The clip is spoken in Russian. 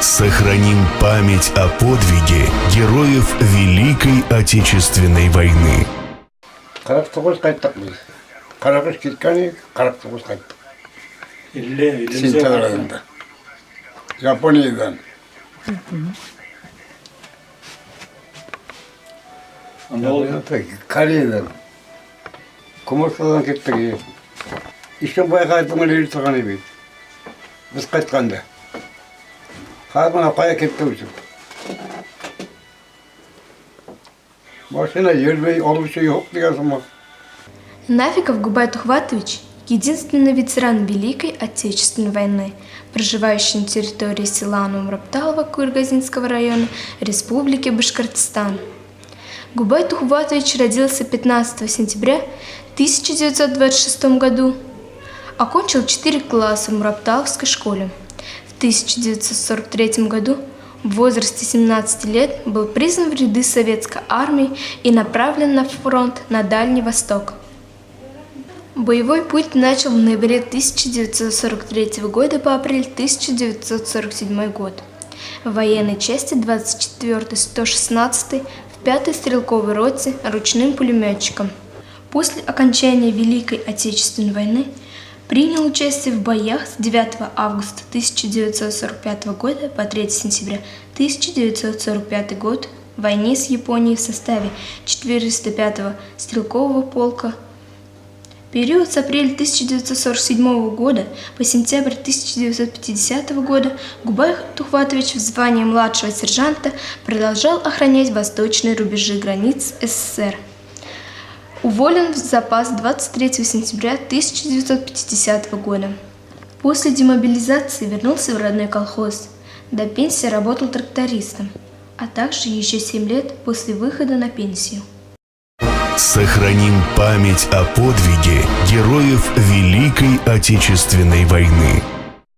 Сохраним память о подвиге героев Великой Отечественной войны. 49 қайттық біз. 43 кеткені 49 қайттық. 50 Сентябрь айында. Жапониядан. Кореядан. Құмыртқадан кеттік. Ишенбай қайтуға ел тұрған ебейді. Біз қайтқанда. Қазір қая кетті үшін. Машина ербей олушы жоқ деген соң. Нафиков Губай Тухватович – единственный ветеран Великой Отечественной войны, проживающий на территории села Нумрапталова Кыргызинского района Республики Башкортостан. Губай Тухватович родился 15 сентября 1926 году. Окончил 4 класса в Мурапталовской школе. В 1943 году в возрасте 17 лет был призван в ряды советской армии и направлен на фронт на Дальний Восток. Боевой путь начал в ноябре 1943 года по апрель 1947 год. В военной части 24-й 116-й в 5-й стрелковой роте ручным пулеметчиком. После окончания Великой Отечественной войны принял участие в боях с 9 августа 1945 года по 3 сентября 1945 год в войне с Японией в составе 405-го стрелкового полка. Период с апреля 1947 года по сентябрь 1950 года Губай Тухватович в звании младшего сержанта продолжал охранять восточные рубежи границ СССР. Уволен в запас 23 сентября 1950 года. После демобилизации вернулся в родной колхоз. До пенсии работал трактористом, а также еще 7 лет после выхода на пенсию. Сохраним память о подвиге героев Великой Отечественной войны.